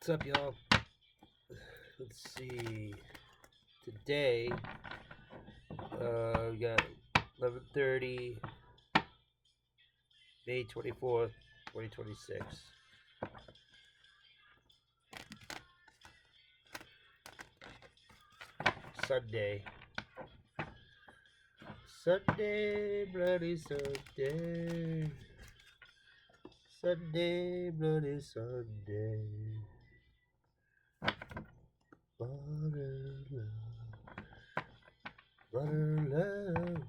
What's up, y'all? Let's see. Today, we got 11:30, May 24th, 2026. Sunday. Sunday, bloody Sunday. Sunday, bloody Sunday. Butter love. Butter love.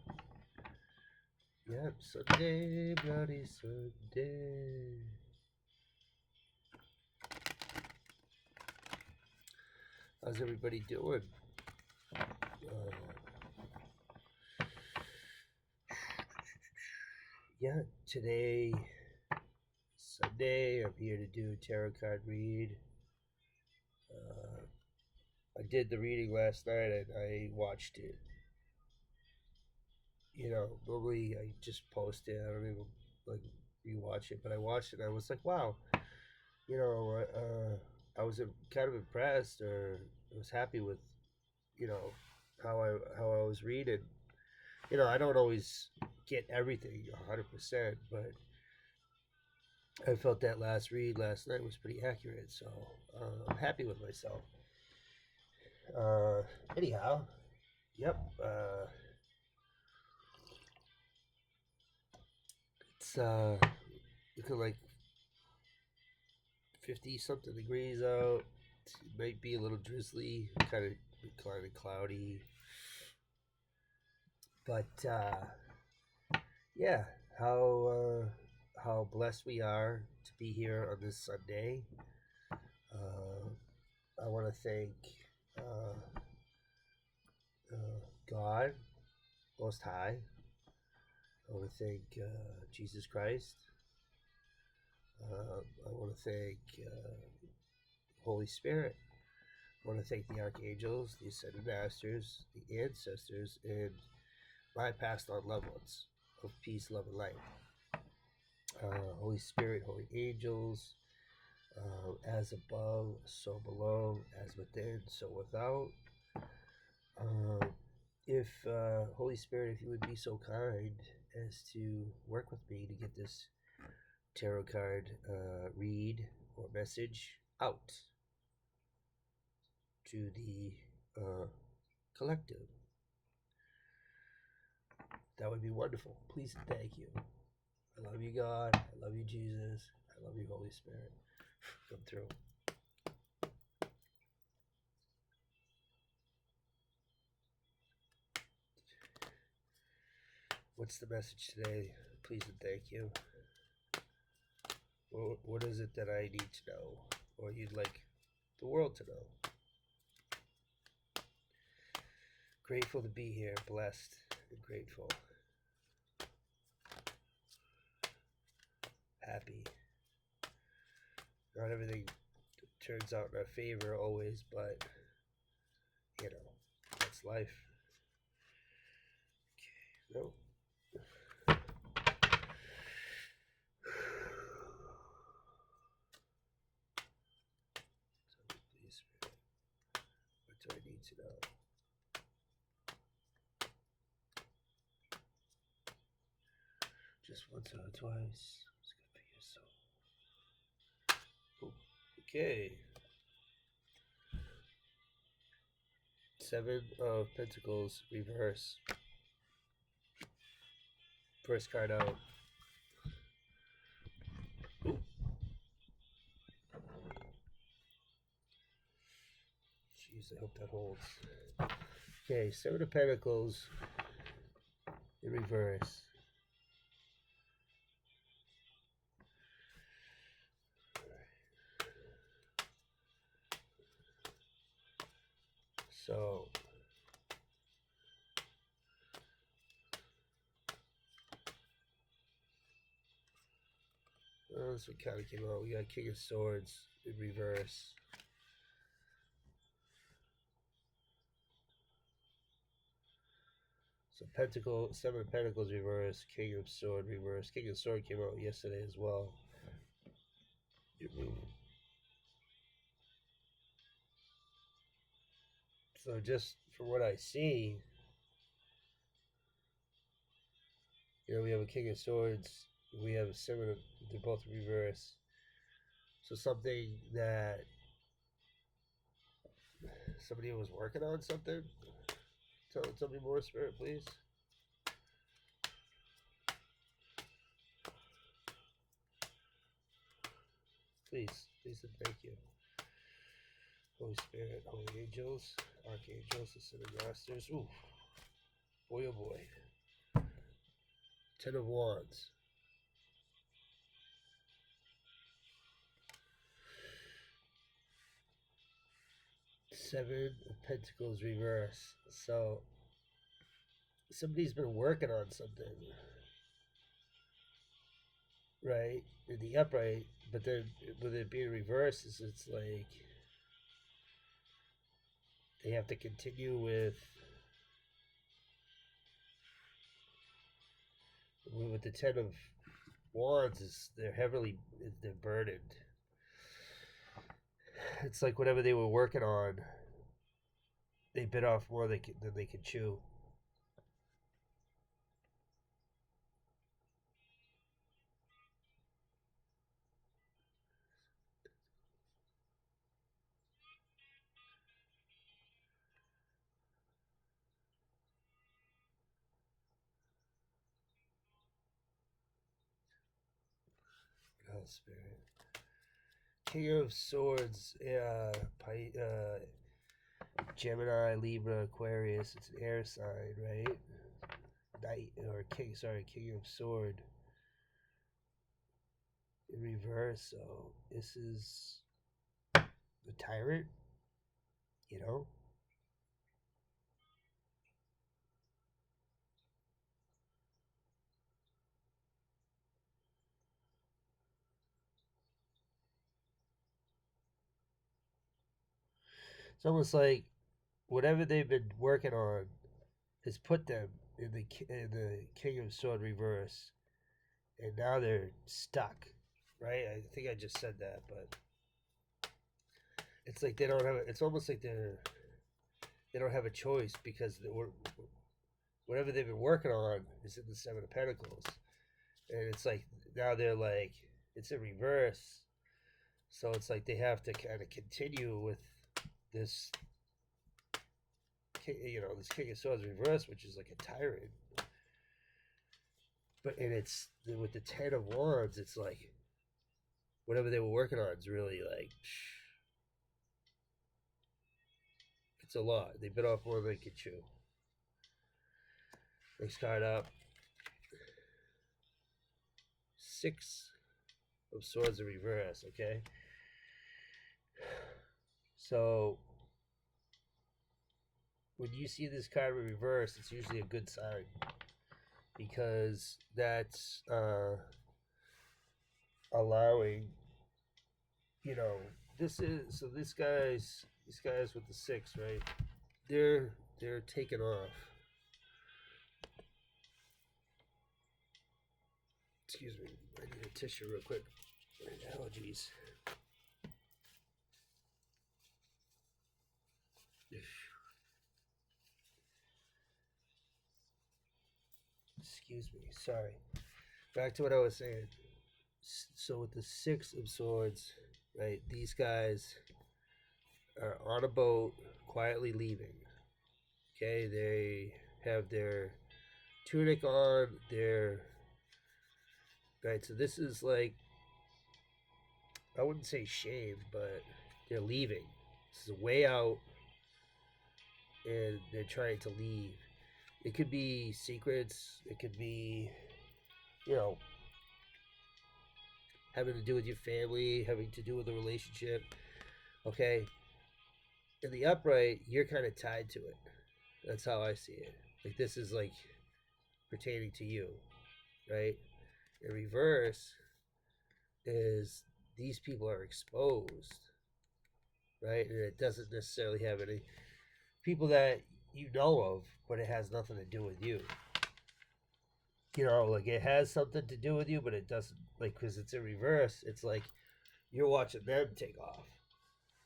Yep, Sunday, bloody Sunday. How's everybody doing? Yeah, today, Sunday, I'm here to do a tarot card read. I did the reading last night and I watched it. Normally I just post it. I don't even like rewatch it, but I watched it and I was like, wow. I was kind of impressed, or I was happy with, you know, how I was reading. I don't always get everything 100%, but I felt that last read last night was pretty accurate, so I'm happy with myself. Anyhow, yep. It's looking like 50 something degrees out. It might be a little drizzly, kind of cloudy, but yeah. How blessed we are to be here on this Sunday. I want to thank uh, God Most High. I want to thank Jesus Christ. I want to thank Holy Spirit. I want to thank the archangels, the ascended masters, the ancestors, and my passed on loved ones of peace, love, and light. Holy Spirit, holy angels, as above, so below, as within, so without. If Holy Spirit, if you would be so kind as to work with me to get this tarot card read or message out to the collective, that would be wonderful. Please and thank you. I love you, God. I love you, Jesus. I love you, Holy Spirit. Come through. What's the message today? Please and thank you. What is it that I need to know, or you'd like the world to know? Grateful to be here, blessed and grateful. Happy. Not everything turns out in our favor always, but that's life. Okay, no. So please, what do I need to know? Just once or twice. It's good for your soul. Okay. 7 of Pentacles reverse. First card out. Jeez, I hope that holds. Okay, 7 of Pentacles in reverse. So this one kind of came out. We got King of Swords in reverse. So 7 of Pentacles reverse, King of Sword reverse. King of Sword came out yesterday as well. So just from what I see, we have a King of Swords, we have a Seven. They're both reverse. So something that somebody was working on something. Tell me more, Spirit, please. Please and thank you. Holy Spirit, Holy Angels, Archangels, Ascended Masters. Ooh, boy oh boy. Ten of Wands. Seven of Pentacles reverse. So somebody's been working on something, right? In the upright, but then with it being reversed, it's like they have to continue with the Ten of Wands. Is they're burdened. It's like whatever they were working on, they bit off more than they can chew. Oh, Spirit. King of Swords, Gemini, Libra, Aquarius. It's an air sign, right? King of Sword in reverse. So this is the tyrant, you know. It's almost like whatever they've been working on has put them in the King of Sword reverse, and now they're stuck. Right? I think I just said that, but it's like they don't have. It's almost like they don't have a choice because whatever they've been working on is in the Seven of Pentacles, and it's like now they're like it's in reverse, so it's like they have to kind of continue with this, this King of Swords reverse, which is like a tyrant. But and it's with the Ten of Wands, it's like whatever they were working on is really like it's a lot. They bit off more than they could chew. Next card up. Six of Swords in reverse, okay? So when you see this card in reverse, it's usually a good sign because that's allowing, these guys with the six, right? They're taking off. Excuse me, I need a tissue real quick. Allergies. Excuse me, sorry. Back to what I was saying. So with the Six of Swords, right, these guys are on a boat quietly leaving. Okay, they have their tunic on, right, so this is like, I wouldn't say shaved, but they're leaving. This is a way out, and they're trying to leave. It could be secrets, it could be, having to do with your family, having to do with a relationship. Okay, in the upright, you're kind of tied to it. That's how I see it. Like this is like pertaining to you, right? In reverse is these people are exposed, right? And it doesn't necessarily have any people that you know of, but it has nothing to do with you. Like it has something to do with you, but it doesn't, like, because it's in reverse. It's like you're watching them take off,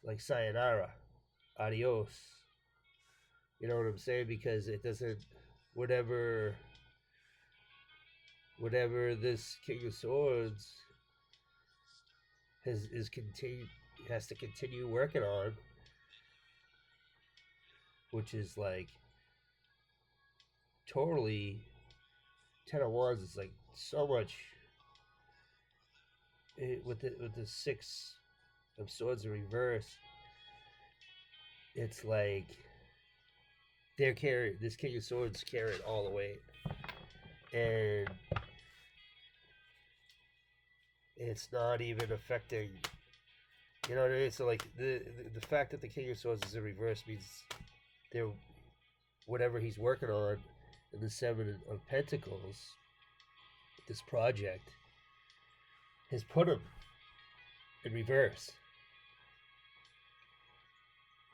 like sayonara, adios, You know what I'm saying? Because it doesn't, whatever, whatever this King of Swords has to continue working on, which is like totally Ten of Wands is like so much with the Six of Swords in reverse. It's like they're carrying this King of Swords carrying all the weight, and it's not even affecting. You know what I mean? So like the fact that the King of Swords is in reverse means they're whatever he's working on in the Seven of Pentacles, this project, has put him in reverse.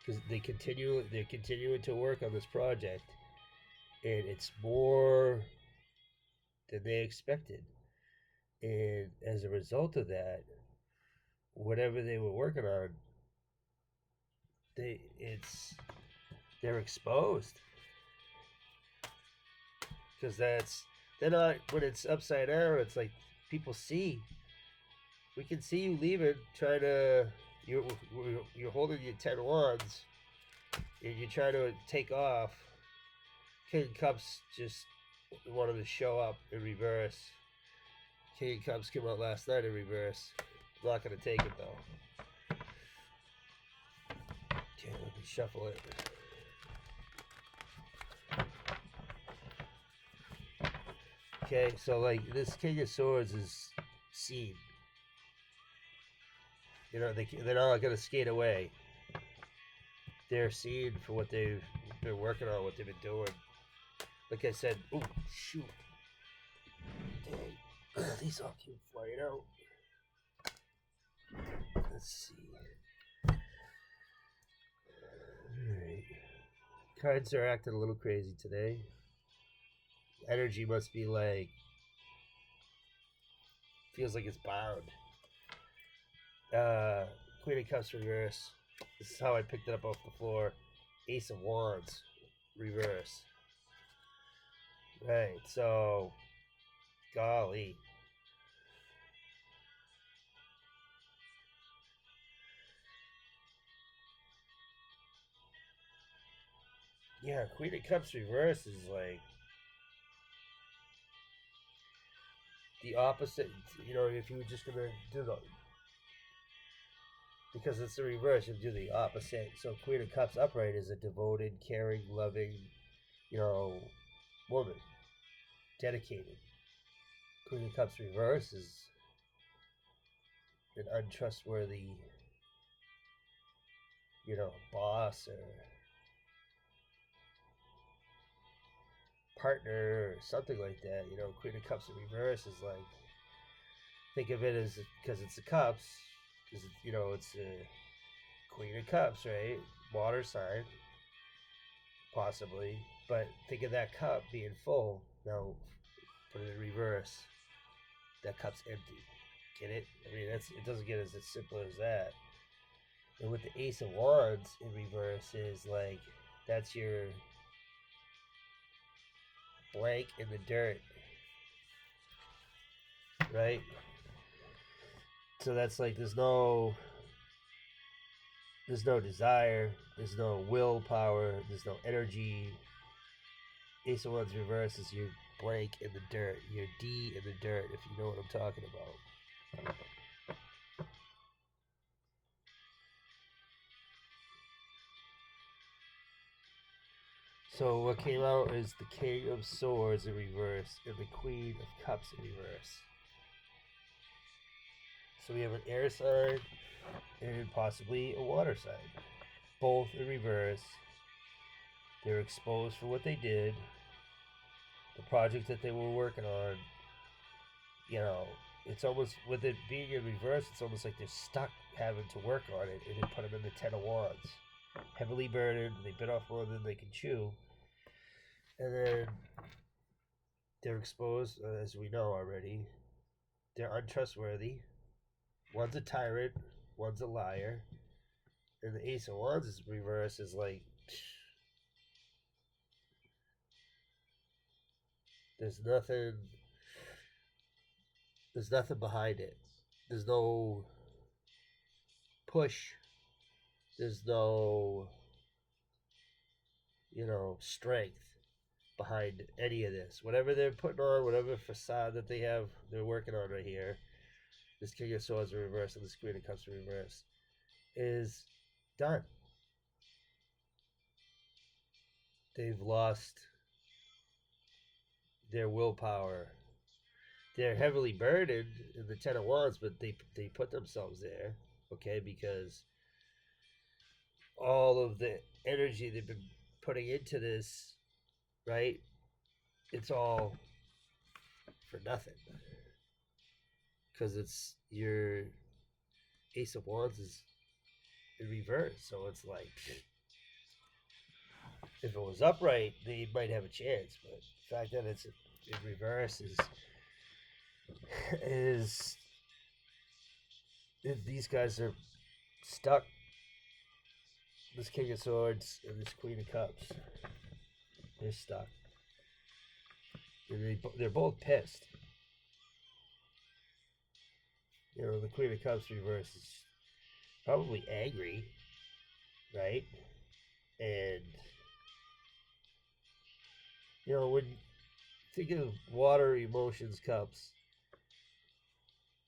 Because they're continuing to work on this project, and it's more than they expected. And as a result of that, whatever they were working on, they're exposed. Because they're not, when it's upside down, it's like people see. We can see you leaving, trying to, you're holding your 10 wands, and you're trying to take off. King of Cups just wanted to show up in reverse. King of Cups came out last night in reverse. I'm not going to take it, though. Okay, let me shuffle it. Okay, so like this King of Swords is seen. You know, they're not going to skate away. They're seen for what they've been working on, what they've been doing. Like I said, oh, shoot. Dang. These all keep flying out. Let's see. Alright. Cards are acting a little crazy today. Energy must be like, feels like it's bound. Queen of Cups reverse. This is how I picked it up off the floor. Ace of Wands reverse. Right, so golly. Yeah, Queen of Cups reverse is like the opposite. You know, if you were just gonna do the, because it's the reverse, you do the opposite. So Queen of Cups upright is a devoted, caring, loving, you know, woman, dedicated. Queen of Cups reverse is an untrustworthy, you know, boss or partner or something like that. You know, Queen of Cups in reverse is like, think of it as, because it's the cups, because you know it's a Queen of Cups, right? Water sign, possibly, but think of that cup being full. Now put it in reverse. That cup's empty. Get it? I mean, it doesn't get as simple as that. And with the Ace of Wands in reverse is like, that's your blank in the dirt, right? So that's like there's no desire, there's no willpower, there's no energy. Ace of Wands reverse is your blank in the dirt, your D in the dirt, if you know what I'm talking about. So what came out is the King of Swords in reverse and the Queen of Cups in reverse. So we have an air sign and possibly a water sign. Both in reverse. They're exposed for what they did. The project that they were working on, you know, it's almost, with it being in reverse, it's almost like they're stuck having to work on it, and they put them in the Ten of Wands. Heavily burdened, they bit off more than they can chew. And then they're exposed, as we know already. They're untrustworthy. One's a tyrant, one's a liar. And the Ace of Wands is reverse is like, There's nothing. There's nothing behind it. There's no push. There's no, strength behind any of this. Whatever they're putting on, whatever facade that they're working on right here. This King of Swords in reverse and this Queen of Cups in reverse is done. They've lost their willpower. They're heavily burdened in the Ten of Wands, but they put themselves there, okay, because all of the energy they've been putting into this, right, it's all for nothing. Because it's your Ace of Wands is in reverse, so it's like if it was upright, they might have a chance, but the fact that it's in reverse is these guys are stuck. This King of Swords and this Queen of Cups, they're stuck. And they're both pissed. The Queen of Cups reverse is probably angry, right? And when you think of water, emotions, cups,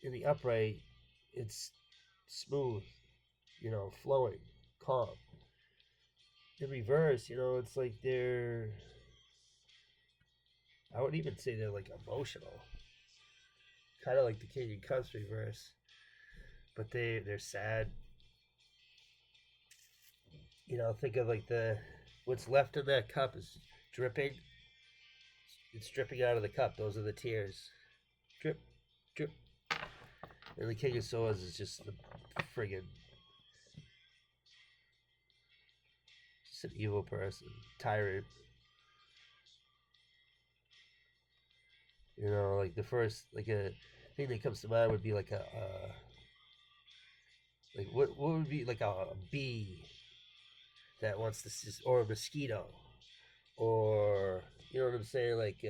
in the upright, it's smooth, flowing, calm. In reverse, it's like I would even say they're like emotional. Kind of like the King of Cups reverse. But they're sad. Think of like what's left in that cup is dripping. It's dripping out of the cup. Those are the tears. Drip, drip. And the King of Swords is just the friggin' just an evil person, tyrant. Like the first, like a thing that comes to mind would be like like what would be like a bee that wants to, or a mosquito, or you know what I'm saying, like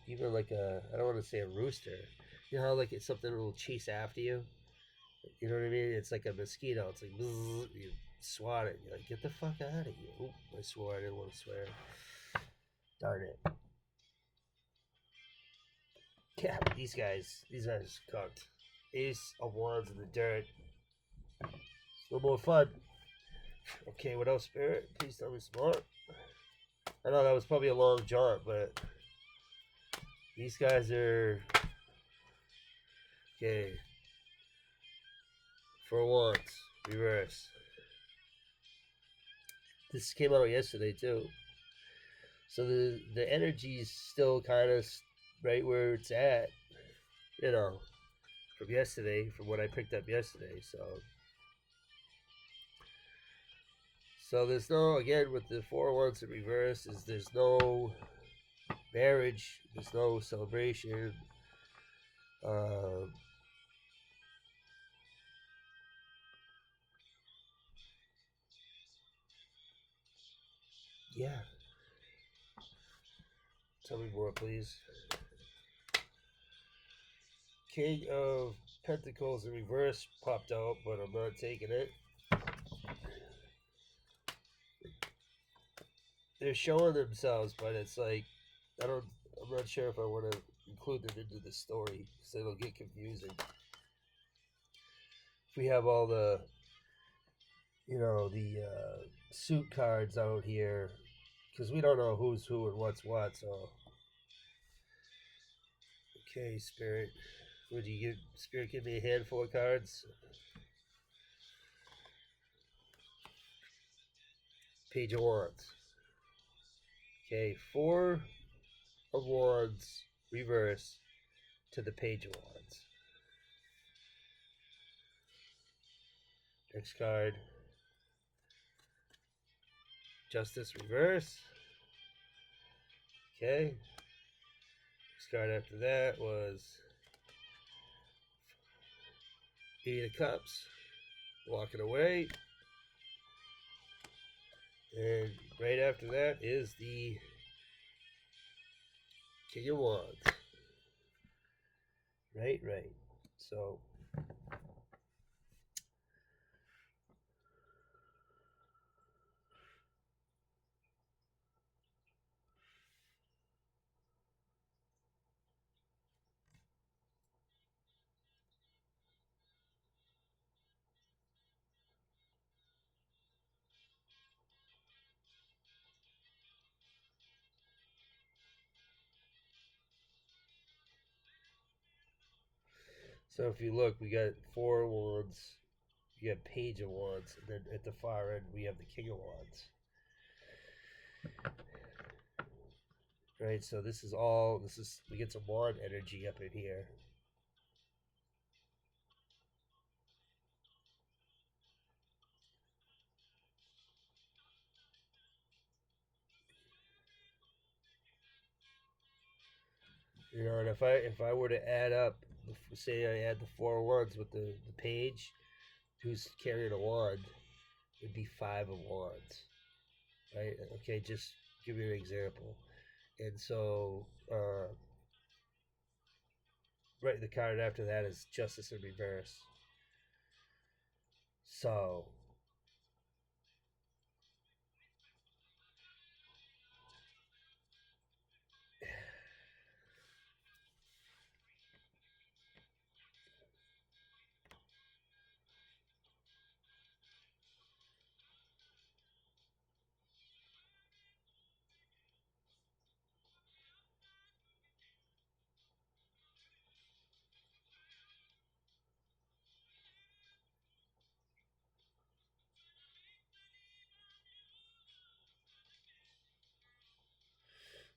even like I don't want to say a rooster. You know how like it's something that will chase after you. You know what I mean? It's like a mosquito. It's like bzzz, you swat it. You're like, get the fuck out of here. Oop, I swore I didn't want to swear. Darn it. Yeah, these guys cooked. Ace of Wands in the dirt. A little more fun. Okay, what else, Spirit? Please tell me some more. I know that was probably a long jaunt, but these guys are okay. For once, reverse. This came out yesterday too, so the energy's still kind of right where it's at, from yesterday, from what I picked up yesterday. So there's no, again, with the 4 Wands in reverse, there's no marriage, there's no celebration. Yeah. Tell me more, please. King of Pentacles in reverse popped out, but I'm not taking it. They're showing themselves, but it's like I'm not sure if I want to include them into the story because it'll get confusing. If we have all the suit cards out here, because we don't know who's who and what's what. So, okay, Spirit, would you give me a handful of cards? Page of Wands. Okay, 4 of Wands reverse to the Page of Wands. Next card, Justice reverse. Okay. Next card after that was 8 of Cups. walking away. And right after that is the King of Wands. Right. So if you look, we got 4 Wands, you got Page of Wands, and then at the far end we have the King of Wands. Right, so this is we get some wand energy up in here. You know, and if I were to add up, say I add the 4 wands with the page, who's carrying a wand, it'd be 5 of wands, right? Okay, just give you an example. And so, right, the card after that is Justice in Reverse. So,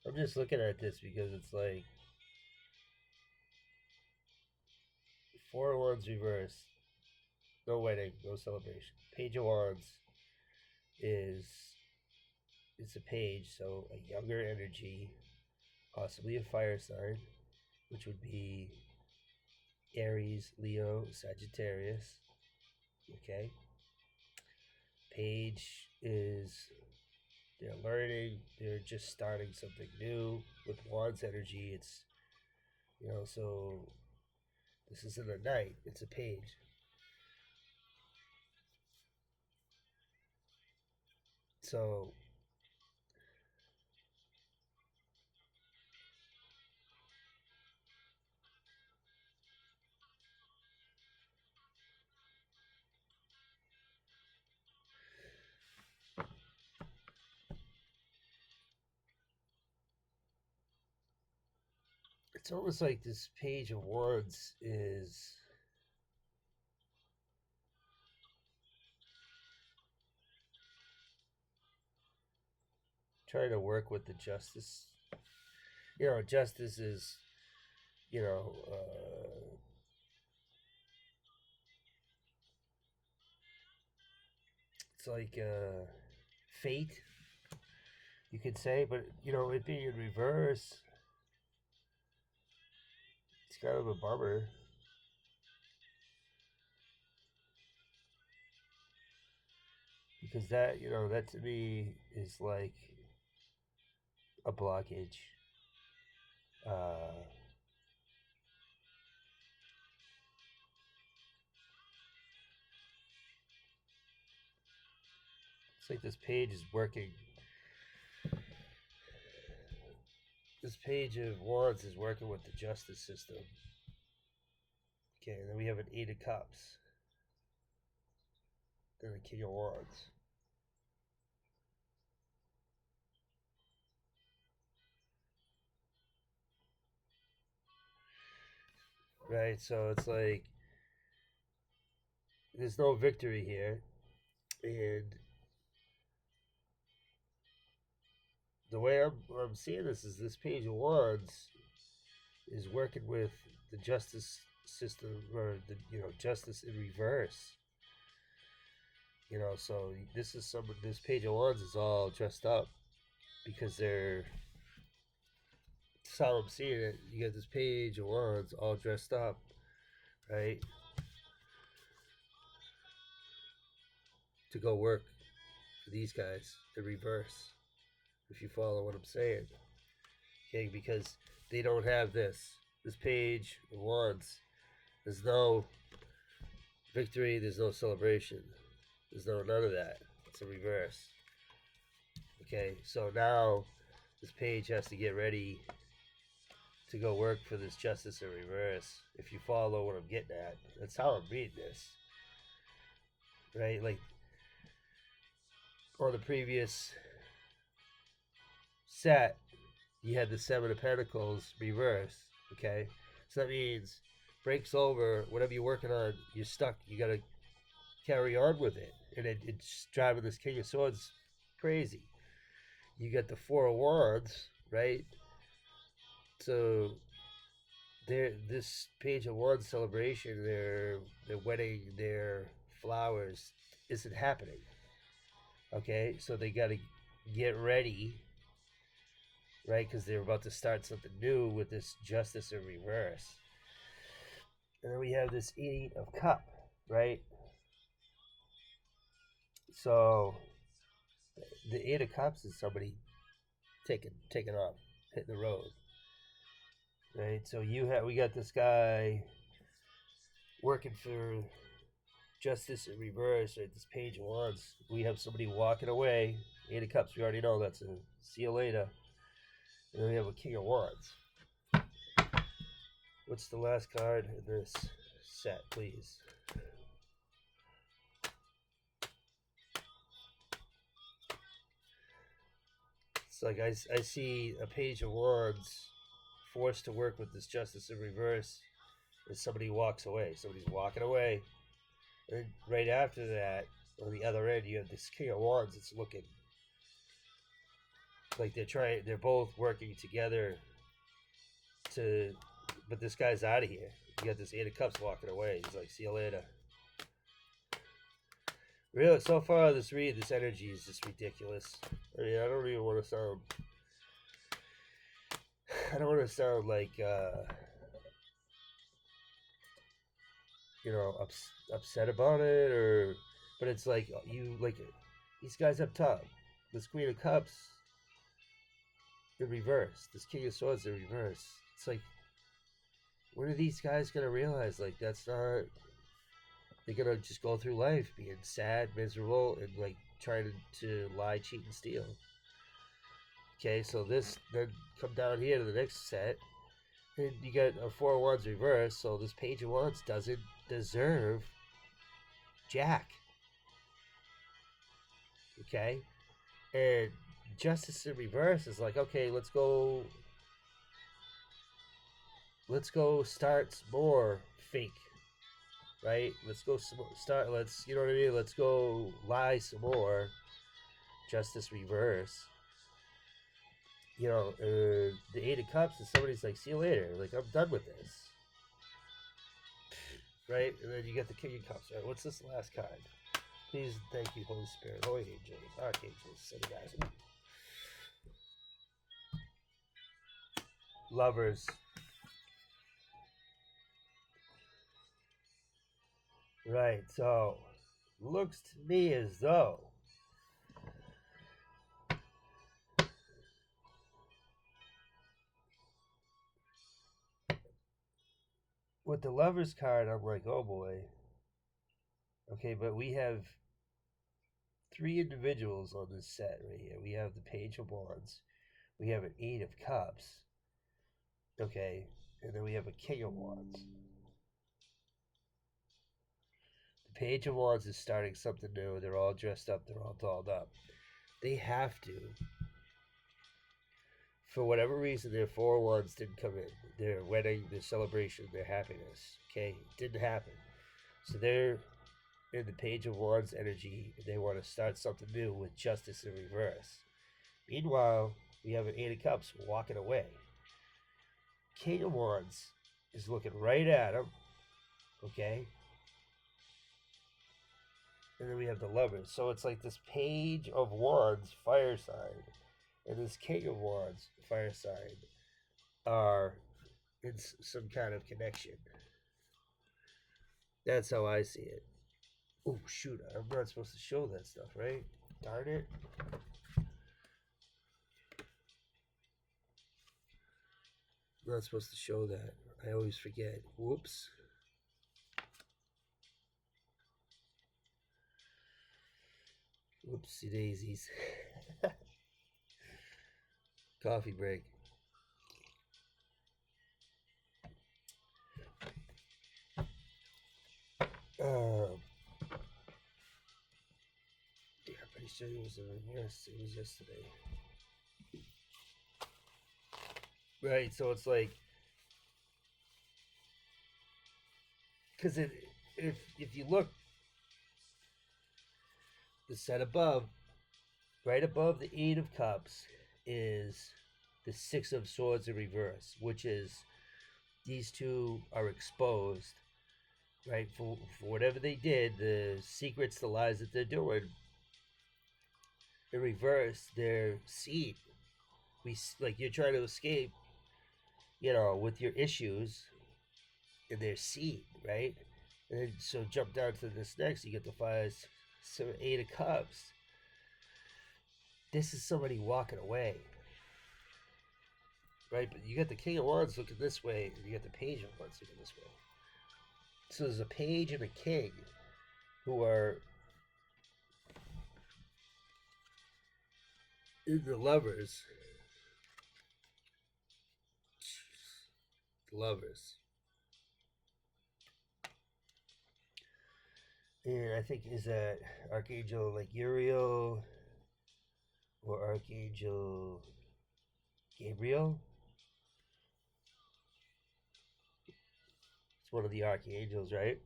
I'm just looking at this because it's like 4 wands reverse, no wedding, no celebration. Page of Wands is it's a page, so a younger energy, possibly a fire sign, which would be Aries, Leo, Sagittarius. Okay. Page is they're learning, they're just starting something new. With Wands energy, it's so this isn't a knight, it's a page. So it's almost like this Page of Wands is trying to work with the Justice. Justice is, it's like fate, you could say, but it being in reverse, it's kind of a bummer. Because that to me is like a blockage. It's like this page is working. This Page of Wands is working with the justice system. Okay, and then we have an 8 of Cups. Then the King of Wands. Right, so it's like there's no victory here. And the way I'm seeing this Page of Wands is working with the justice system, or the justice in reverse. So this Page of Wands is all dressed up because they're. That's how I'm seeing it. You got this Page of Wands all dressed up, right? to go work for these guys in reverse, if you follow what I'm saying. Okay, because they don't have this page of wands. There's no victory, there's no celebration, there's none of that. It's a reverse. Okay, so now this page has to get ready to go work for this justice in reverse. If you follow what I'm getting at, that's how I'm reading this. Right? Like on the previous set, you had the Seven of Pentacles reverse. Okay? So that means breaks over, whatever you're working on, you're stuck. You gotta carry on with it. And it's driving this King of Swords crazy. You got the Four of Wands, right? So this Page of Wands celebration, their wedding, their flowers isn't happening. Okay, so they got to get ready, right? Because they're about to start something new with this Justice in reverse. And then we have this Eight of Cup, right? So the Eight of Cups is somebody taking off, hitting the road. Right, so we got this guy working for Justice in reverse, right? This Page of Wands. We have somebody walking away. Eight of Cups, we already know that's a see you later. And then we have a King of Wands. What's the last card in this set, please? It's like I see a Page of Wands forced to work with this Justice in reverse, and somebody walks away. Somebody's walking away. And right after that, on the other end, you have this King of Wands. It's looking like they're both working together but this guy's out of here. You got this Eight of Cups walking away. He's like, see you later. Really, so far, this energy is just ridiculous. I mean, I don't even want to sound... I don't want to sound like, upset about it, but it's like, these guys up top. This Queen of Cups in reverse. This King of Swords in reverse. It's like, when are these guys going to realize, like, that's not... They're going to just go through life being sad, miserable, and, like, trying to lie, cheat, and steal. Okay, so this, then come down here to the next set, and you got a Four of Wands reverse, so this Page of Wands doesn't deserve Jack. Okay? And Justice in reverse is like, okay, let's go start some more fake. Right? Let's go start, you know what I mean? Let's go lie some more. Justice reverse. You know, the Eight of Cups is somebody's like, see you later. Like, I'm done with this. Right? And then you get the King of Cups. Right? What's this last card? Please, thank you, Holy Spirit, Holy Angels, Archangels, Send guys. Lovers. Right, so looks to me as though with the Lovers card, I'm like, oh boy. Okay, but we have three individuals on this set right here. We have the Page of Wands. We have an Eight of Cups. Okay, and then we have a King of Wands. The Page of Wands is starting something new. They're all dressed up. They're all dolled up. They have to. For whatever reason, their Four of Wands didn't come in. Their wedding, their celebration, their happiness. Okay, it didn't happen. So they're in the Page of Wands energy. They want to start something new with Justice in reverse. Meanwhile, we have an Eight of Cups walking away. King of Wands is looking right at him. Okay? And then we have the Lovers. So it's like this Page of Wands, fire sign, and this King of Wands, fire sign, are in some kind of connection. That's how I see it. Oh shoot! I'm not supposed to show that stuff, right? Darn it! I'm not supposed to show that. I always forget. Whoops. Whoopsie daisies. Coffee break. Um, yeah, I'm pretty sure it was yes, it was yesterday. Right, so it's like, because if you look, the set above, right above the Eight of Cups, is the Six of Swords in reverse, which is these two are exposed, right, for whatever they did, the secrets, the lies that they're doing. In reverse, their seed. We like you're trying to escape, with your issues, and their seed, right? And then, so jump down to this next. You get the five, seven, Eight of Cups. This is somebody walking away, right? But you got the King of Wands looking this way, and you got the Page of Wands looking this way. So there's a page and a king who are in the lovers. Lovers. And I think is that Archangel like Uriel or Archangel Gabriel. It's one of the archangels, right?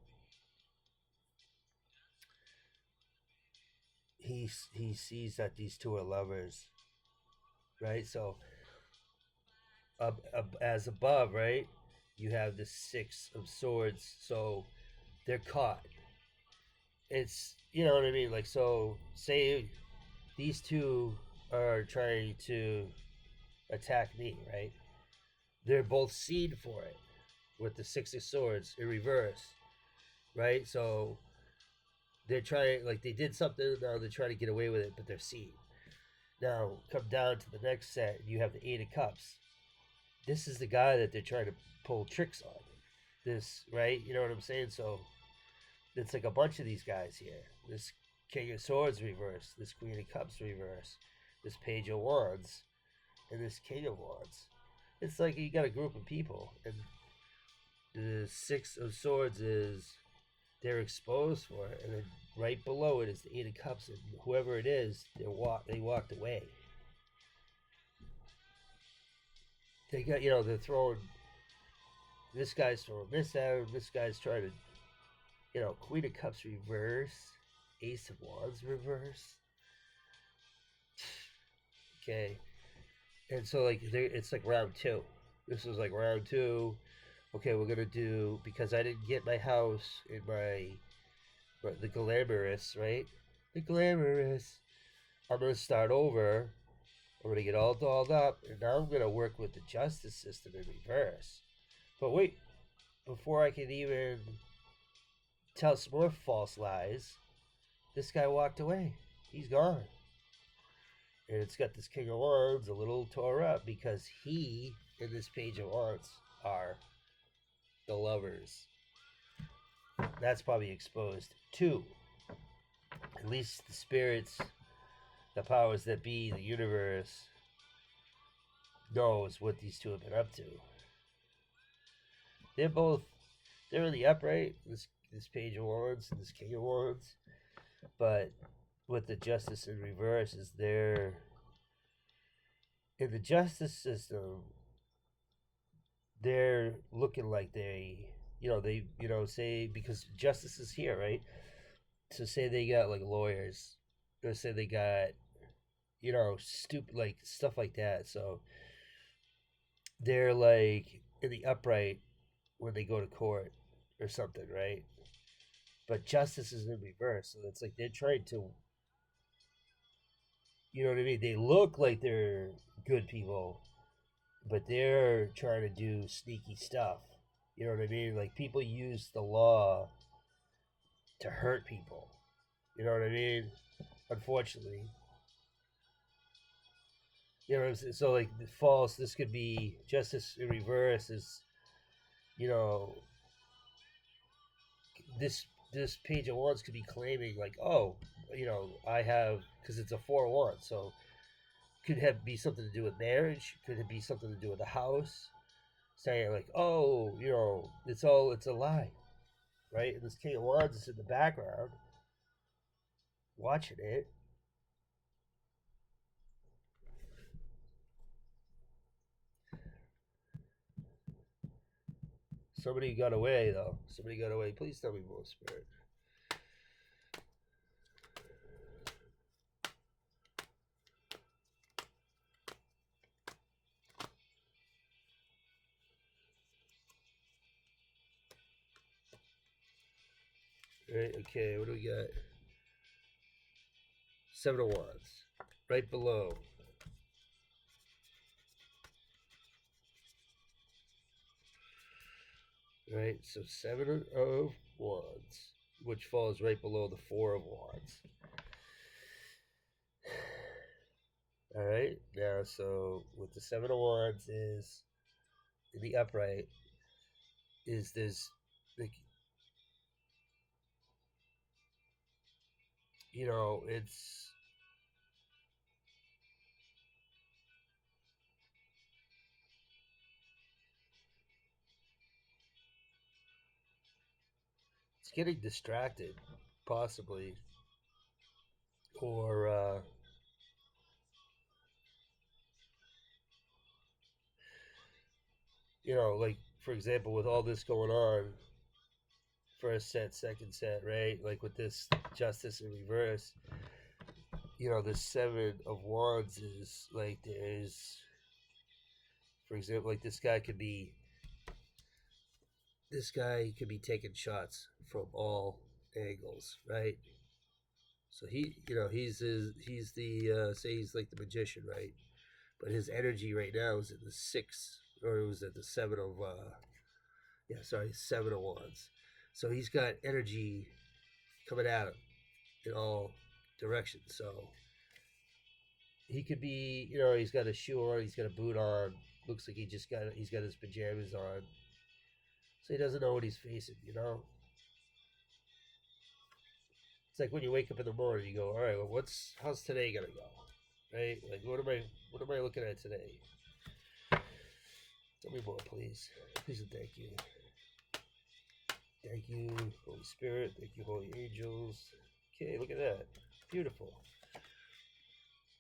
He sees that these two are lovers, right? So as above, right, you have the Six of Swords, so they're caught. It's, you know what I mean, like, so say these two are trying to attack me, right? They're both seen for it with the Six of Swords in reverse, right? So they're trying, like, they did something, now they're trying to get away with it, but they're seen. Now come down to the next set, you have the Eight of Cups. This is the guy that they're trying to pull tricks on. This, right? You know what I'm saying? So it's like a bunch of these guys here. This King of Swords reverse, this Queen of Cups reverse, this Page of Wands, and this King of Wands. It's like you got a group of people, and the Six of Swords is they're exposed for it, and then right below it is the Eight of Cups, and whoever it is, they walked away. They got, they're throwing, this guy's throwing this out, this guy's trying to, Queen of Cups reverse, Ace of Wands reverse. Okay, and so like it's like round two. This is like round two. Okay, we're gonna do, because I didn't get my house in the glamorous, right? The glamorous. I'm gonna start over. I'm gonna get all dolled up, and now I'm gonna work with the justice system in reverse. But wait, before I can even tell some more false lies, this guy walked away. He's gone. And it's got this King of Wands a little tore up because he and this Page of Wands are the lovers. That's probably exposed. Two, at least the spirits, the powers that be, the universe, knows what these two have been up to. They're in the upright, this Page of Wands and this King of Wands, but with the Justice in reverse is there. In the justice system, they're looking like they say, because justice is here, right? So say they got like lawyers, or say they got, stupid, like stuff like that. So they're like in the upright when they go to court or something, right? But justice is in reverse, so it's like they're trying to, you know what I mean? They look like they're good people, but they're trying to do sneaky stuff. You know what I mean? Like, people use the law to hurt people. You know what I mean? Unfortunately, you know. So like the false, this could be justice in reverse. Is, you know, this page of wands could be claiming like, oh, you know, I have, because it's a 4 of wands, so could have be something to do with marriage. Could it be something to do with the house? Saying like, oh, you know, it's a lie, right? And this king of wands is in the background watching it. Somebody got away though. Somebody got away. Please tell me more, Spirit. Right, okay, what do we got? 7 of wands. Right below. Right, so 7 of wands, which falls right below the 4 of wands. Alright, now so with the 7 of wands is in the upright is this, like, you know, it's getting distracted, possibly, or you know, like for example, with all this going on, first set, second set, right? Like with this justice in reverse, you know, this 7 of wands is like there's, for example, like this guy could be taking shots from all angles, right? So he, you know, he's the say he's like the magician, right? But his energy right now is at the 6, or it was at the 7 of wands. So he's got energy coming at him in all directions. So he could be, you know, he's got a shoe on, he's got a boot on. Looks like he's got his pajamas on. So he doesn't know what he's facing, you know. It's like when you wake up in the morning, you go, all right, well, how's today gonna go, right? Like, what am I looking at today? Tell me more, please. Please and thank you. Thank you, Holy Spirit. Thank you, Holy Angels. Okay, look at that. Beautiful.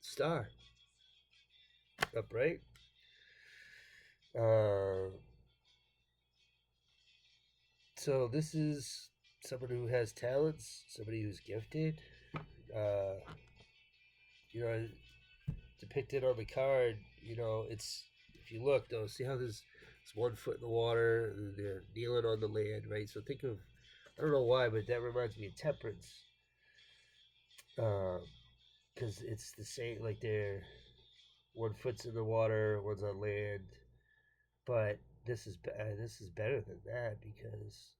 Star. Upright. So this is someone who has talents, somebody who's gifted. Uh, you know, depicted on the card, you know, it's, if you look though, see how there's 1 foot in the water, and they're kneeling on the land, right? So think of, I don't know why, but that reminds me of temperance. Because it's the same, like they're 1 foot's in the water, one's on land, but this is better than that because,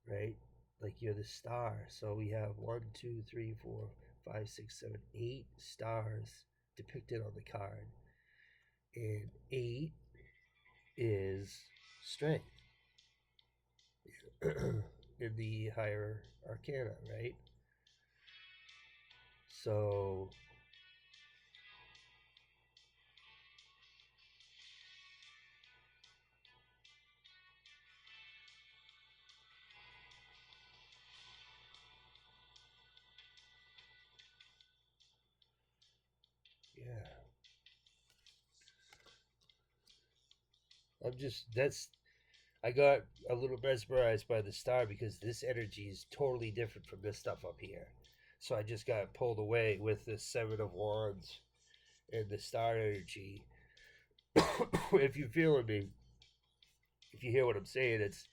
right, like you're the star. So we have 1, 2, 3, 4, 5, 6, 7, 8 stars depicted on the card, and 8 is strength in the higher arcana, right? So yeah, I got a little mesmerized by the star because this energy is totally different from this stuff up here. So I just got pulled away with the 7 of wands and the star energy. If you feel me, if you hear what I'm saying, it's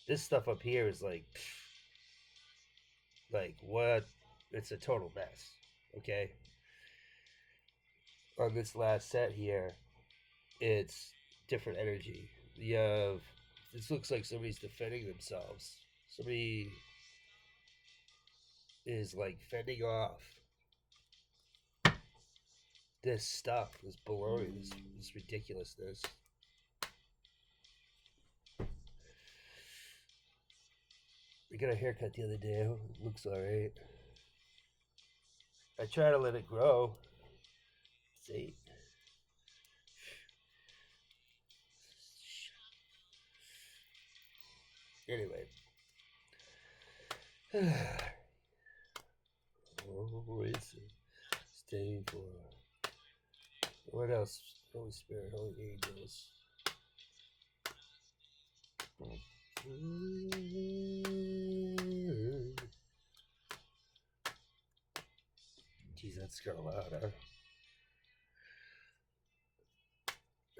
this stuff up here is like what? It's a total mess. Okay. On this last set here, it's different energy. You have, this looks like somebody's defending themselves. Somebody, is like fending off this stuff, this baloney, this ridiculousness. I got a haircut the other day. It looks alright. I try to let it grow. See? Anyway. Oh, it's stay for. What else? Holy Spirit, Holy Angels. Jeez, that's kind of loud, huh?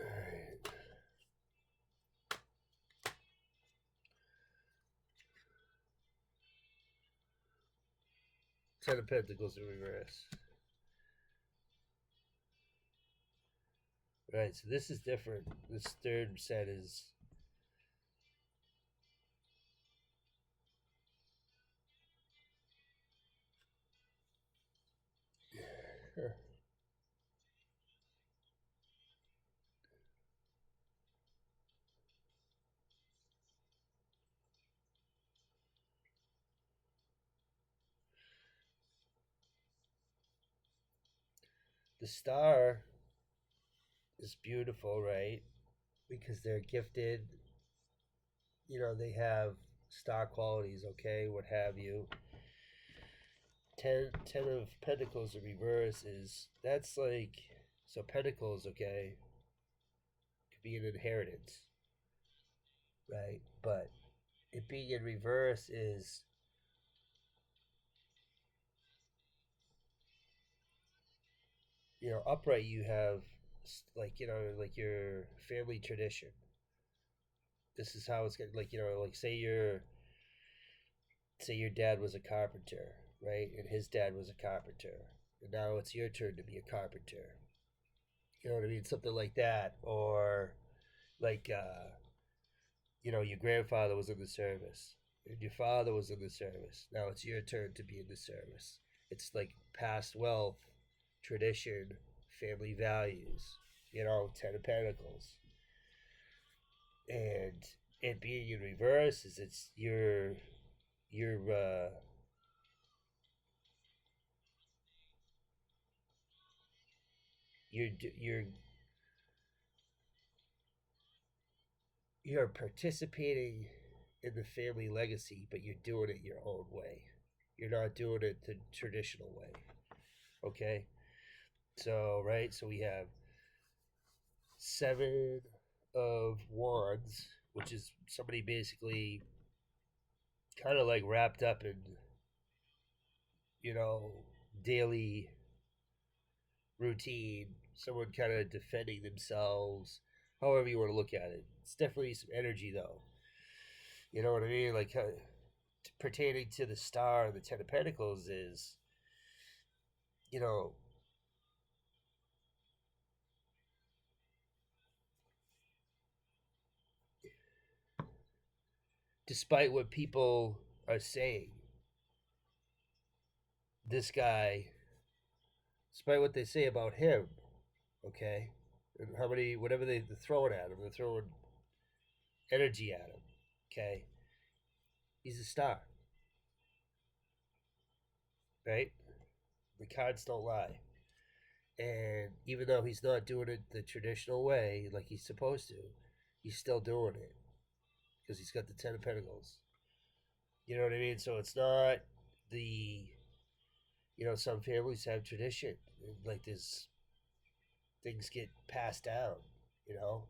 Alright. Ten of Pentacles in reverse. Right, so this is different. This third set is the star is beautiful, right? Because they're gifted, they have star qualities, okay, what have you. Ten of Pentacles in reverse that's like, so Pentacles, okay, could be an inheritance, right? But it being in reverse is, upright you have, like, like your family tradition. This is how it's going to, like, like say your dad was a carpenter, right? And his dad was a carpenter. And now it's your turn to be a carpenter. You know what I mean? Something like that. Or like, your grandfather was in the service. And your father was in the service. Now it's your turn to be in the service. It's like past wealth, tradition, family values, Ten of Pentacles. And it being in reverse is you're you're participating in the family legacy, but you're doing it your own way. You're not doing it the traditional way. Okay? So, right? So we have 7 of Wands, which is somebody basically kind of like wrapped up in, daily routine, someone kind of defending themselves, however you want to look at it. It's definitely some energy, though. You know what I mean? Like, pertaining to the star and the Ten of Pentacles is, despite what people are saying, this guy, despite what they say about him, okay, and how many, whatever they're throwing at him, they're throwing energy at him, okay, he's a star, right? The cards don't lie. And even though he's not doing it the traditional way, like he's supposed to, he's still doing it because he's got the Ten of Pentacles. You know what I mean? So it's not the, some families have tradition. Like this, things get passed down, you know?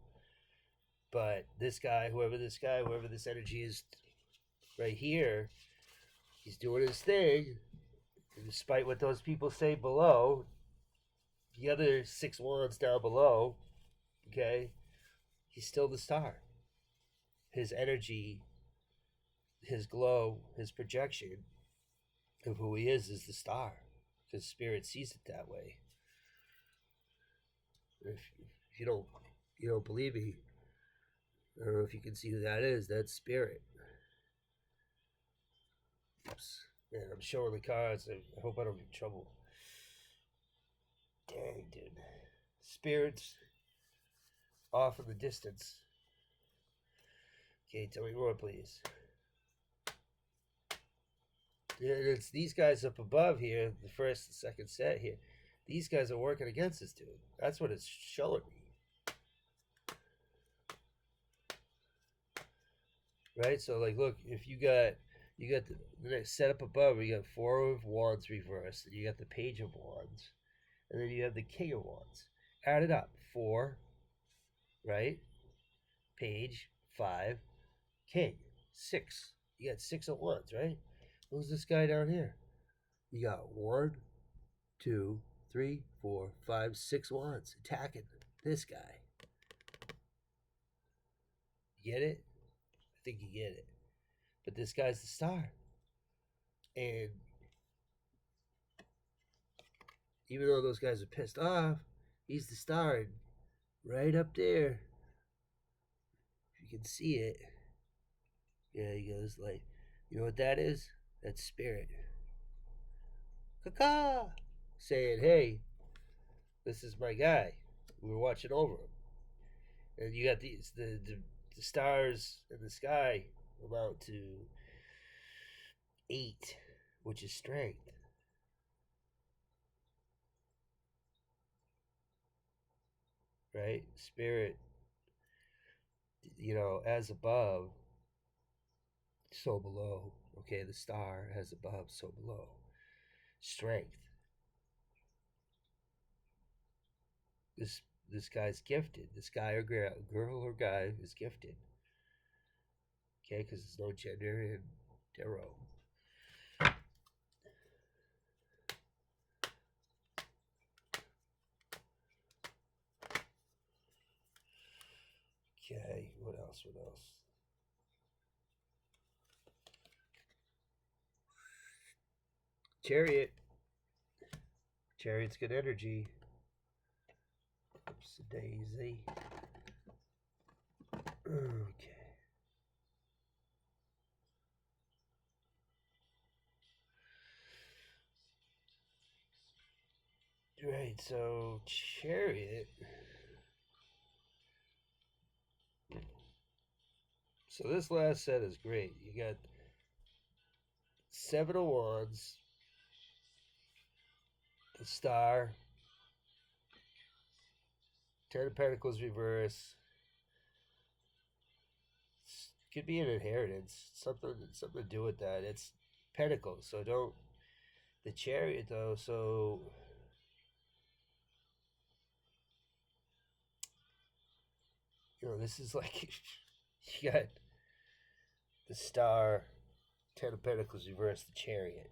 But this guy, whoever this energy is right here, he's doing his thing. And despite what those people say below, the other 6 wands down below, okay, he's still the star. His energy, his glow, his projection of who he is the star. Because spirit sees it that way. If you don't believe me, I don't know if you can see who that is. That's spirit. Oops. Man, I'm showing the cards. I hope I don't get in trouble. Dang, dude. Spirits off in the distance. Okay, tell me more, please. It's these guys up above here, the first and second set here. These guys are working against us, dude. That's what it's showing me. Right? So, like, look, if you got the next set up above, you got 4 of Wands reversed, and you got the Page of Wands, and then you have the King of Wands. Add it up. 4, right? Page, 5, King, 6. You got 6 of Wands, right? Who's this guy down here? You got 1, 2, 3, 4, 5, 6 Wands attacking this guy. You get it? I think you get it. But this guy's the star. And even though those guys are pissed off, he's the star. And right up there, if you can see it, yeah, he goes like, you know what that is? That's spirit. Caca! Saying, hey, this is my guy. We were watching over him. And you got these the stars in the sky amount to 8, which is strength. Right? Spirit, as above, so below. Okay, the star as above, so below. Strength. This guy's gifted. This guy or girl or guy is gifted. Okay, because there's no gender in tarot. Okay, what else? Chariot. Chariot's good energy. Oops, daisy. Okay. Right, so Chariot. So this last set is great. You got 7 of Wands, the Star, 10 of Pentacles reverse. Could be an inheritance, something to do with that. It's Pentacles, so don't. The Chariot though, so this is like you got the Star, 10 of Pentacles reverse, the Chariot.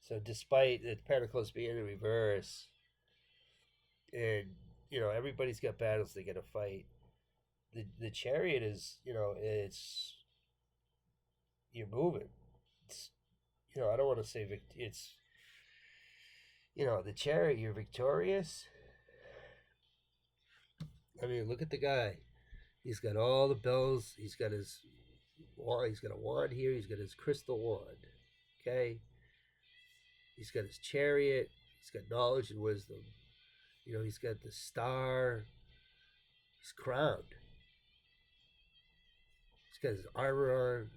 So despite the Pentacles being in reverse, and everybody's got battles they got to fight. The Chariot is it's you're moving. It's I don't want to say it's the Chariot, you're victorious. I mean, look at the guy. He's got all the bells. He's got his wand. He's got a wand here. He's got his crystal wand. Okay. He's got his chariot. He's got knowledge and wisdom. He's got the star. He's crowned. He's got his armor on.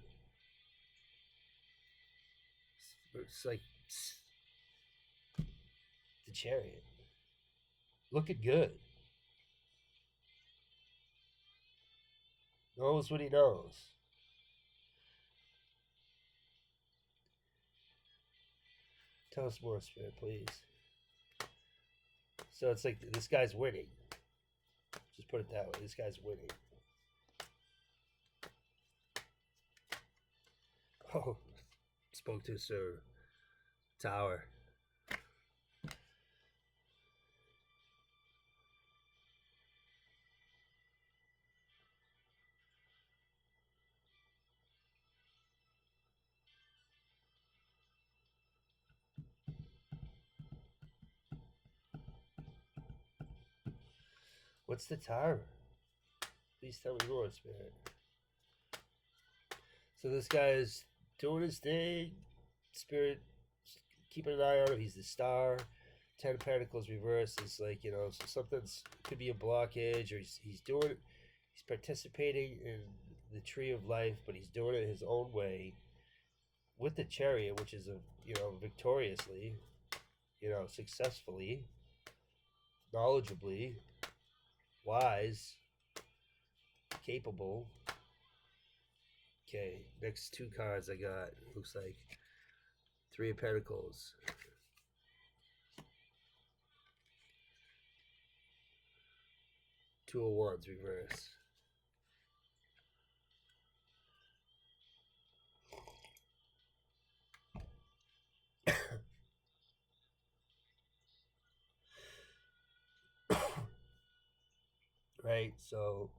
It's like the Chariot. Looking good. Knows what he knows. Tell us more, Spirit, please. So it's like this guy's winning. Just put it that way. This guy's winning. Oh, spoke to Sir Tower. What's the Tower? Please tell me more, Spirit. So this guy is doing his thing. Spirit keeping an eye on him. He's the star. Ten of Pentacles reverse is like, so something's could be a blockage, or he's doing it. He's participating in the tree of life, but he's doing it his own way with the Chariot, which is victoriously, successfully, knowledgeably, wise, capable. Okay, next two cards I got looks like Three of Pentacles. Two of Wands reverse. Right, so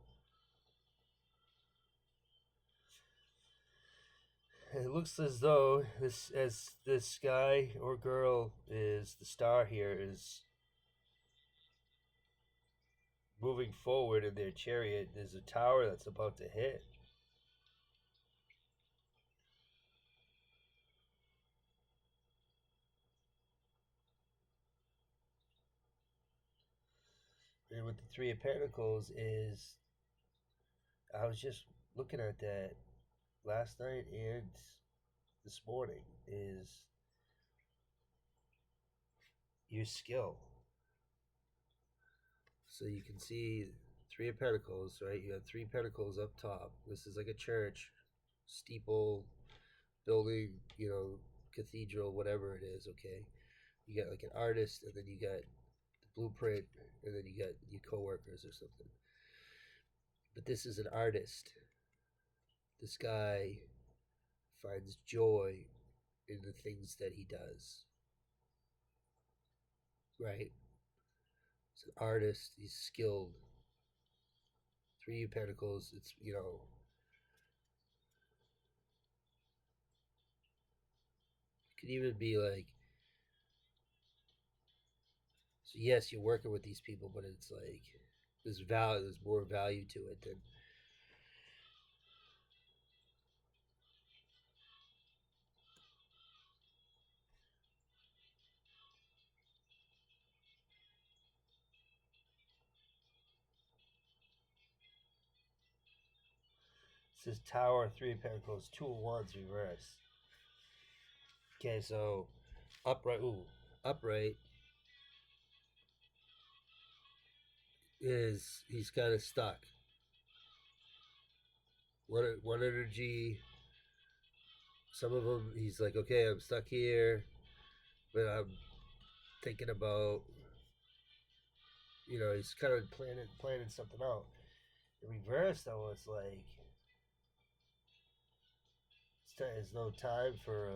it looks as though this guy or girl is the star here is moving forward in their chariot. There's a tower that's about to hit. And with the Three of Pentacles is, I was just looking at that last night and this morning, is your skill. So you can see Three of Pentacles, right? You have Three Pentacles up top. This is like a church, steeple, building, cathedral, whatever it is, okay? You got like an artist, and then you got the blueprint, and then you got your coworkers or something. But this is an artist. This guy finds joy in the things that he does. Right? He's an artist, he's skilled. Three of Pentacles, it's, it could even be like, so yes, you're working with these people, but it's like there's more value to it than it says Tower, Three of Pentacles, Two of Wands reverse. Okay, so upright. Ooh, upright is he's kind of stuck. One energy. Some of them, he's like, okay, I'm stuck here, but I'm thinking about, he's kind of planning something out. In reverse, though, it's like there's no time for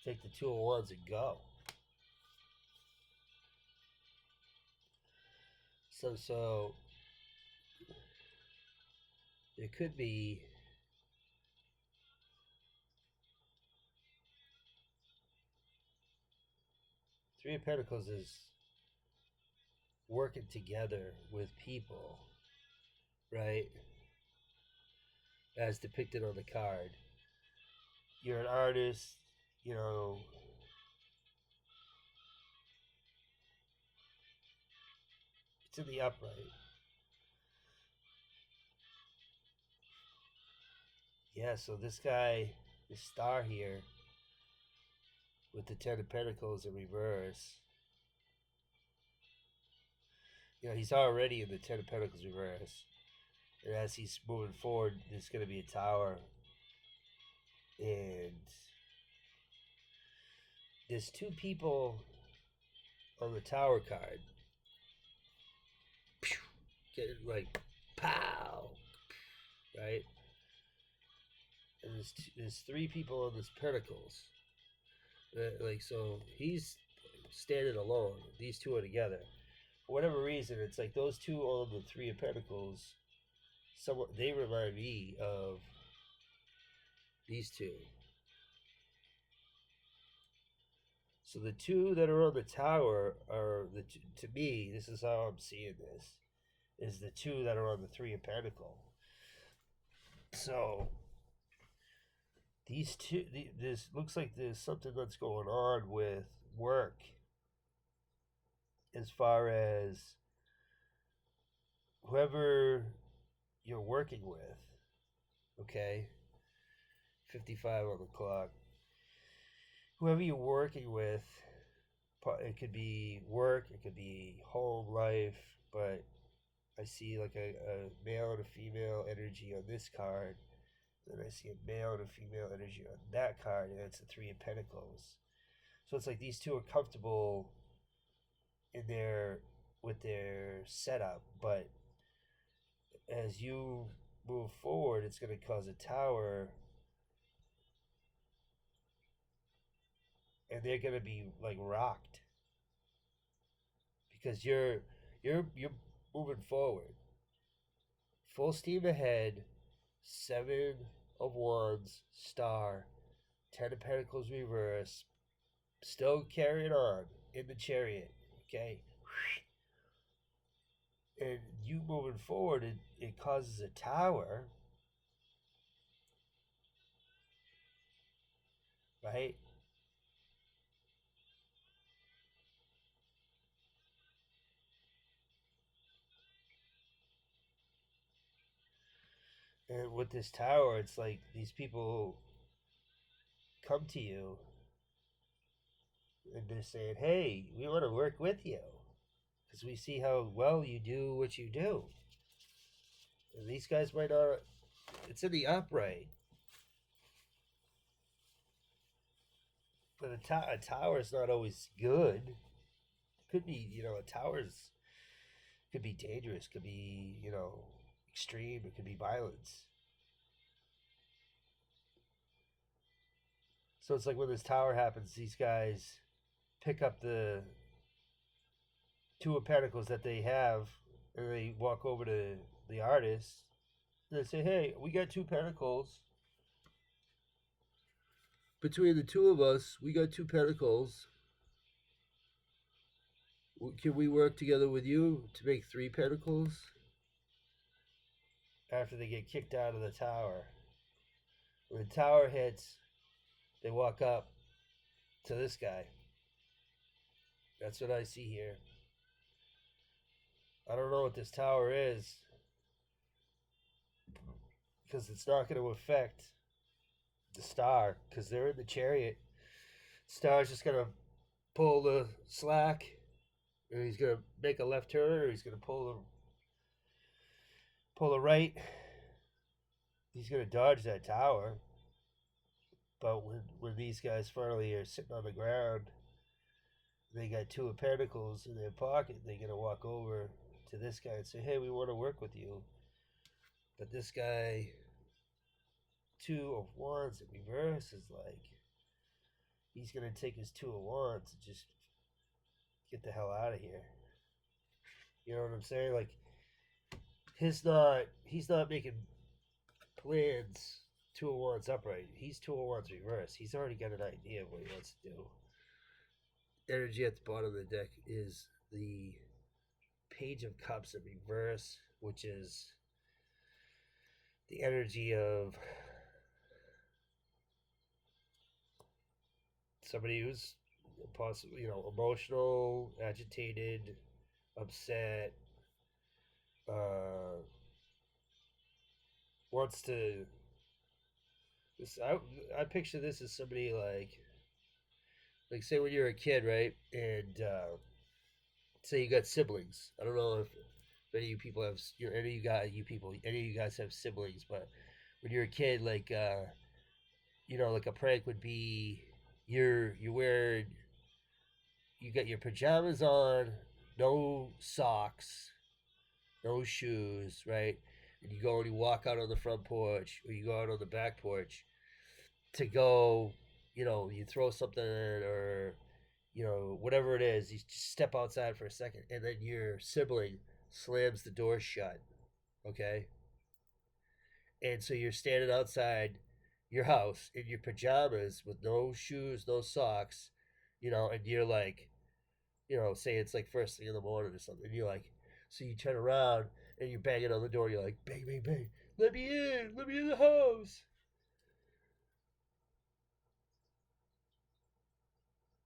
take the Two of Wands and go. So there could be Three of Pentacles is working together with people, right? As depicted on the card. You're an artist, it's in the upright. Yeah, so this guy, this star here, with the Ten of Pentacles in reverse, he's already in the Ten of Pentacles reverse. And as he's moving forward, there's going to be a tower. And there's two people on the tower card. Get like, pow! Right? And there's three people on this Pentacles. Like, so he's standing alone. These two are together. For whatever reason, it's like those two on the Three of Pentacles, somewhat, they remind me of these two. So the two that are on the tower are to me, this is how I'm seeing this, is the two that are on the Three of Pentacles. So these two, this looks like there's something that's going on with work as far as whoever you're working with, okay? 55 on the clock. Whoever you're working with, it could be work, it could be home life, but I see like a male and a female energy on this card. Then I see a male and a female energy on that card, and it's the Three of Pentacles. So it's like these two are comfortable in their with their setup, but as you move forward, it's going to cause a tower, and they're going to be like rocked because you're moving forward, full steam ahead. Seven of Wands, Star, Ten of Pentacles reverse, still carrying on in the Chariot, okay? And you moving forward, it causes a tower, right? And with this tower, it's like these people come to you and they're saying, hey, we want to work with you because we see how well you do what you do. And these guys might not, it's in the upright. But a tower is not always good. Could be, a tower's could be dangerous, could be, extreme, it could be violence. So it's like when this tower happens, these guys pick up the Two of Pentacles that they have, and they walk over to the artist. And they say, hey, we got two Pentacles. Between the two of us, we got two Pentacles. Can we work together with you to make three Pentacles? After they get kicked out of the tower. When the tower hits, they walk up to this guy. That's what I see here. I don't know what this tower is, because it's not going to affect the Star, because they're in the Chariot. Star's just going to pull the slack, and he's going to make a left turn, or he's going to pull the right. He's going to dodge that tower. But when these guys finally are sitting on the ground, they got Two of Pentacles in their pocket, they're going to walk over to this guy and say, hey, we want to work with you. But this guy, Two of Wands in reverse, is like, he's going to take his Two of Wands and just get the hell out of here. You know what I'm saying? Like, he's not making plans Two of Wands upright. He's Two of Wands reverse. He's already got an idea of what he wants to do. Energy at the bottom of the deck is the Page of Cups in reverse, which is the energy of somebody who's possibly, emotional, agitated, upset, wants to. I picture this as somebody like say when you're a kid, right? And say you got siblings. I don't know if any of you people have any of you guys have siblings, but when you're a kid, like like a prank would be you got your pajamas on, no socks, no shoes, right? And you go and you walk out on the front porch, or you go out on the back porch to go, you throw something, or whatever it is, you just step outside for a second, and then your sibling slams the door shut, okay? And so you're standing outside your house in your pajamas with no shoes, no socks, and you're like, say it's like first thing in the morning or something, and you're like, so you turn around, and you're banging on the door. You're like, bang, bang, bang. Let me in the house.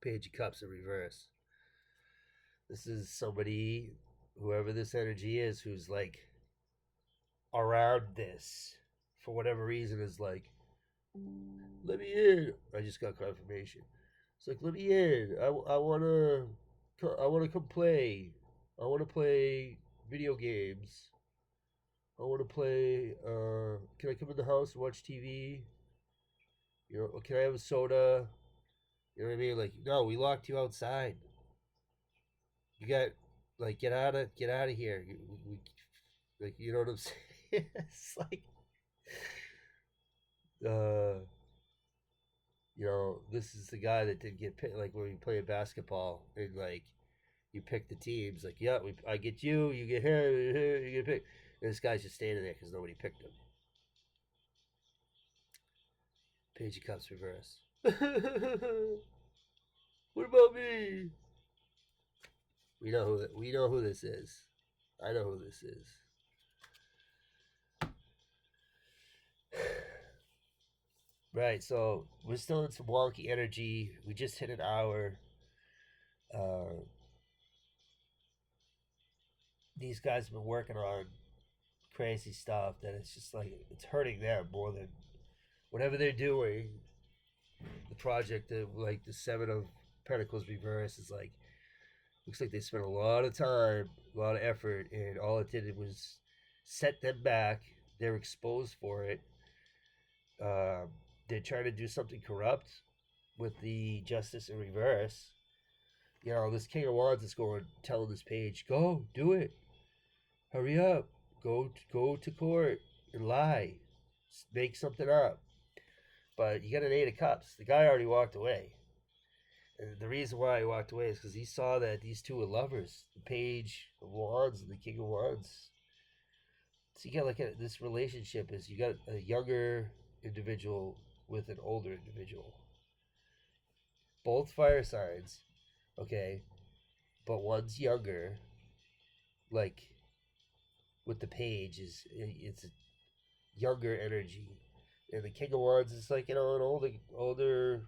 Page of Cups in reverse. This is somebody, whoever this energy is, who's like around this for whatever reason, is like, let me in. I just got confirmation. It's like, let me in. I wanna come play. I wanna play video games. I wanna play. Can I come in the house and watch TV? You know, can I have a soda? You know what I mean? Like, no, we locked you outside. You got like get out of here. We like, you know what I'm saying? It's like, uh, you know, this is the guy that didn't get picked. Like when we play basketball and like you pick the teams. Like, yeah, I get you. You get here. You get picked. And this guy's just standing there because nobody picked him. Page of Cups reverse. What about me? We know who this is. I know who this is. Right, so we're still in some wonky energy. We just hit an hour. These guys have been working on crazy stuff that it's just like it's hurting them more than whatever they're doing. The project, like the Seven of Pentacles reverse, is like, looks like they spent a lot of time, a lot of effort, and all it did was set them back. They're exposed for it. They're trying to do something corrupt with the Justice in reverse. You know, this King of Wands is going, telling this page, go, do it. Hurry up. Go to court and lie. Make something up. But you got an Eight of Cups. The guy already walked away. And the reason why he walked away is because he saw that these two are lovers. The Page of Wands and the King of Wands. So you got like this relationship is you got a younger individual with an older individual. Both fire signs, okay, but one's younger. Like with the Page it's a younger energy, and the King of Wands is like, you know, an older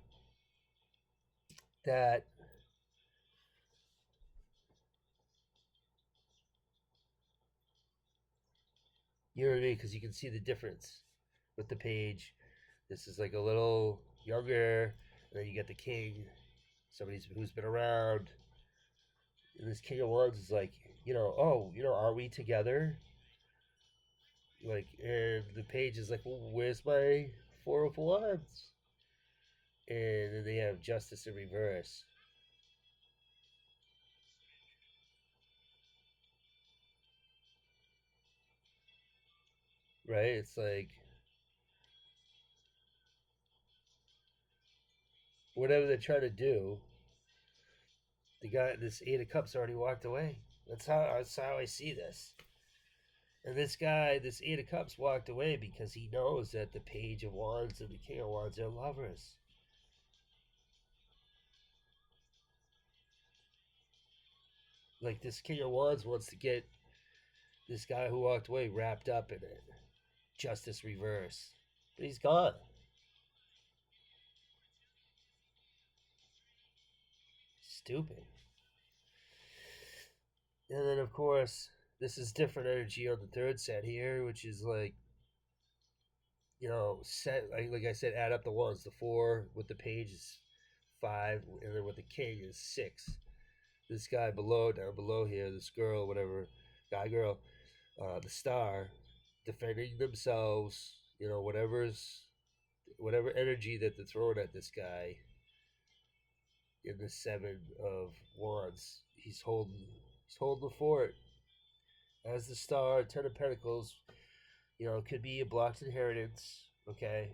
that you know what I mean, because you can see the difference with the Page. This is like a little younger, and then you get the King, somebody who's been around. And this King of Wands is like, you know, oh, you know, are we together? Like, and the Page is like, well, where's my Four of Wands? And then they have Justice in reverse. Right? It's like, whatever they're trying to do, the guy, this Eight of Cups already walked away. That's how I see this. And this guy, this Eight of Cups, walked away because he knows that the Page of Wands and the King of Wands are lovers. Like, this King of Wands wants to get this guy who walked away wrapped up in it. Justice reverse. But he's gone. Stupid. And then, of course, this is different energy on the third set here, which is like, you know, set, like I said, add up the ones. The 4 with the Page is 5, and then with the King is 6. This guy below, down below here, this girl, whatever, guy, girl, the Star, defending themselves, you know, whatever energy that they're throwing at this guy in the Seven of Wands. He's holding the fort. As the Star, Ten of Pentacles, you know, it could be a blocked inheritance, okay?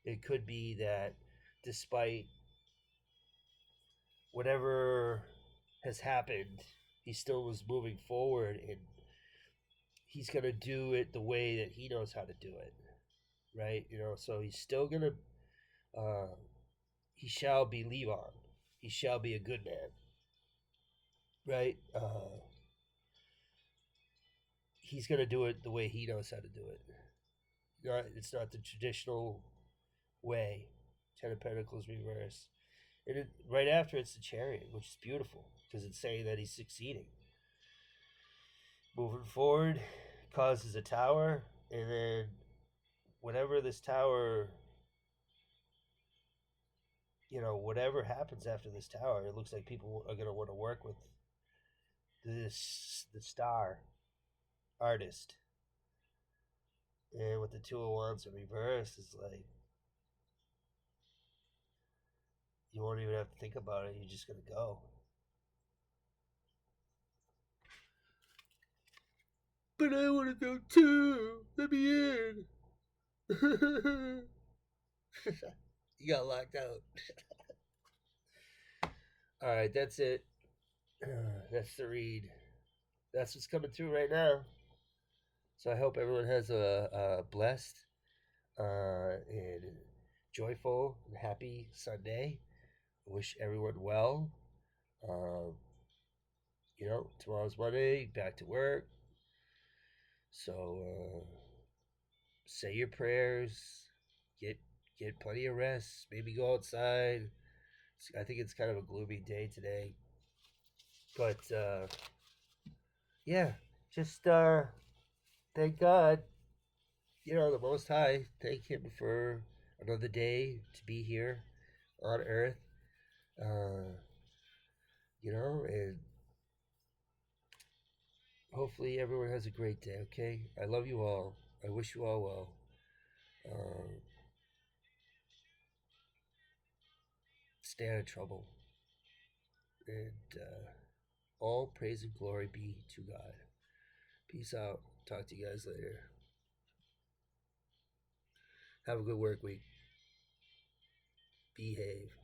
It could be that despite whatever has happened, he still was moving forward, and he's going to do it the way that he knows how to do it, right? You know, so he's still going to, he shall be Levon. He shall be a good man, right? he's going to do it the way he knows how to do it. It's not the traditional way. Ten of Pentacles reverse. And right after it's the Chariot, which is beautiful because it's saying that he's succeeding. Moving forward, causes a tower, and then whatever this tower, whatever happens after this tower, it looks like people are going to want to work with the star artist. And with the Two of Wands in reverse, it's like you won't even have to think about it. You're just going to go. But I want to go too. Let me in. You got locked out. All right, that's it. That's the read. That's what's coming through right now. So I hope everyone has a blessed and joyful and happy Sunday. I wish everyone well. Tomorrow's Monday, back to work. So say your prayers, get plenty of rest, maybe go outside. I think it's kind of a gloomy day today. But yeah, just thank God, the Most High. Thank Him for another day to be here on Earth. And hopefully everyone has a great day, okay? I love you all. I wish you all well. Stay out of trouble. And all praise and glory be to God. Peace out. Talk to you guys later. Have a good work week. Behave.